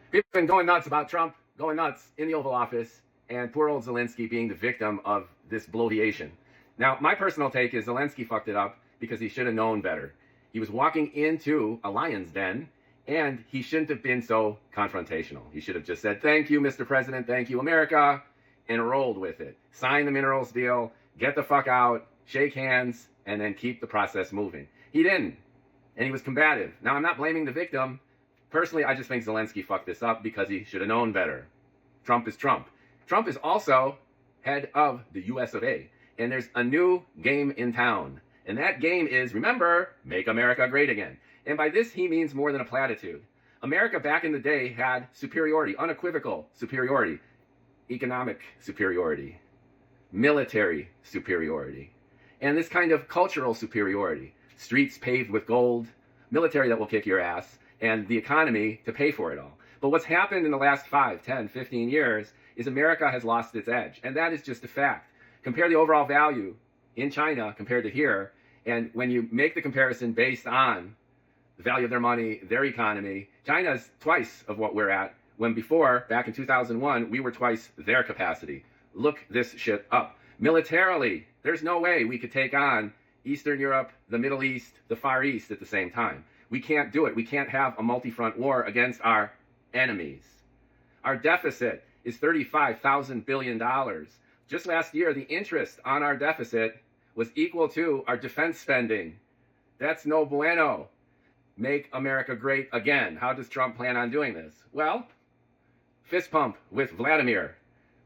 People have been going nuts about Trump going nuts in the Oval Office and poor old Zelensky being the victim of this bloviation. Now, my personal take is Zelensky fucked it up because he should have known better. He was walking into a lion's den, and he shouldn't have been so confrontational. He should have just said, "Thank you, Mr. President, thank you, America," and rolled with it. Sign the minerals deal, get the fuck out, shake hands, and then keep the process moving. He didn't, and he was combative. Now, I'm not blaming the victim. Personally, I just think Zelensky fucked this up because he should have known better. Trump is Trump. Trump is also head of the US of A. And there's a new game in town. And that game is, remember, make America great again. And by this, he means more than a platitude. America back in the day had superiority, unequivocal superiority, economic superiority, military superiority, and this kind of cultural superiority. Streets paved with gold, military that will kick your ass, and the economy to pay for it all. But what's happened in the last 5, 10, 15 years is America has lost its edge. And that is just a fact. Compare the overall value in China compared to here. And when you make the comparison based on the value of their money, their economy, China's twice of what we're at, when before, back in 2001, we were twice their capacity. Look this shit up. Militarily, there's no way we could take on Eastern Europe, the Middle East, the Far East at the same time. We can't do it. We can't have a multi-front war against our enemies. Our deficit is $35,000 billion. Just last year, the interest on our deficit was equal to our defense spending. That's no bueno. Make America great again. How does Trump plan on doing this? Well, fist pump with Vladimir,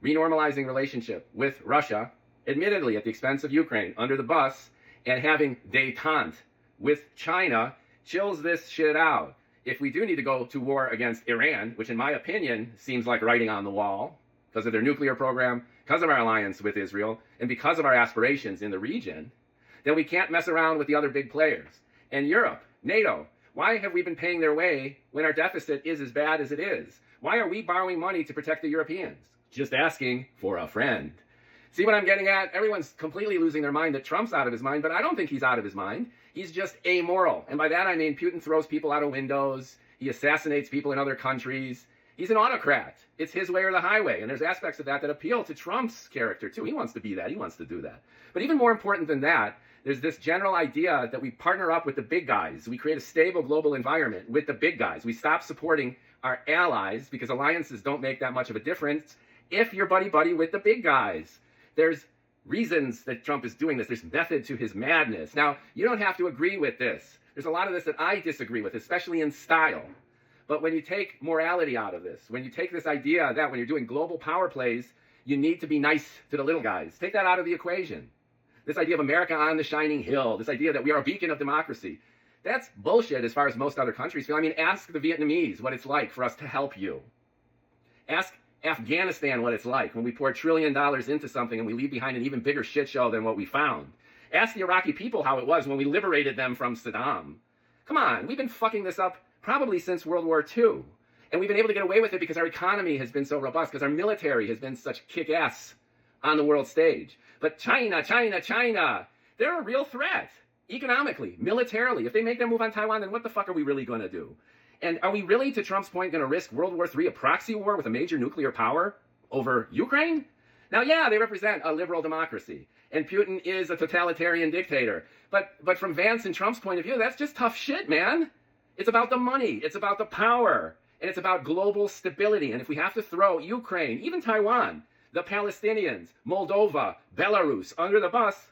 renormalizing relationship with Russia, admittedly at the expense of Ukraine, under the bus, and having détente with China chills this shit out. If we do need to go to war against Iran, which in my opinion seems like writing on the wall because of their nuclear program, because of our alliance with Israel, and because of our aspirations in the region, then we can't mess around with the other big players. And Europe, NATO, why have we been paying their way when our deficit is as bad as it is? Why are we borrowing money to protect the Europeans? Just asking for a friend. See what I'm getting at? Everyone's completely losing their mind that Trump's out of his mind, but I don't think he's out of his mind. He's just amoral. And by that I mean Putin throws people out of windows. He assassinates people in other countries. He's an autocrat. It's his way or the highway. And there's aspects of that appeal to Trump's character too. He wants to be that. He wants to do that. But even more important than that, there's this general idea that we partner up with the big guys. We create a stable global environment with the big guys. We stop supporting our allies because alliances don't make that much of a difference if you're buddy-buddy with the big guys. There's reasons that Trump is doing this. There's method to his madness. Now, you don't have to agree with this. There's a lot of this that I disagree with, especially in style. But when you take morality out of this, when you take this idea that when you're doing global power plays, you need to be nice to the little guys, take that out of the equation. This idea of America on the shining hill, this idea that we are a beacon of democracy, that's bullshit as far as most other countries feel. I mean, ask the Vietnamese what it's like for us to help you. Ask Afghanistan what it's like when we pour $1 trillion into something and we leave behind an even bigger shit show than what we found. Ask the Iraqi people how it was when we liberated them from Saddam. Come on, we've been fucking this up probably since World War II. And we've been able to get away with it because our economy has been so robust, because our military has been such kick-ass on the world stage. But China, they're a real threat. Economically, militarily. If they make their move on Taiwan, then what the fuck are we really going to do? And are we really, to Trump's point, going to risk World War III, a proxy war with a major nuclear power over Ukraine? Now, yeah, they represent a liberal democracy, and Putin is a totalitarian dictator. But from Vance and Trump's point of view, that's just tough shit, man. It's about the money, it's about the power, and it's about global stability. And if we have to throw Ukraine, even Taiwan, the Palestinians, Moldova, Belarus under the bus,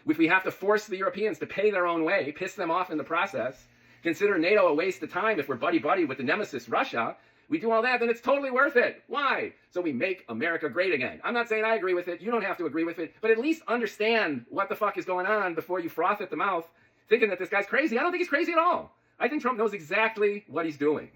if we have to force the Europeans to pay their own way, piss them off in the process, consider NATO a waste of time if we're buddy-buddy with the nemesis Russia, we do all that, then it's totally worth it. Why? So we make America great again. I'm not saying I agree with it. You don't have to agree with it. But at least understand what the fuck is going on before you froth at the mouth thinking that this guy's crazy. I don't think he's crazy at all. I think Trump knows exactly what he's doing.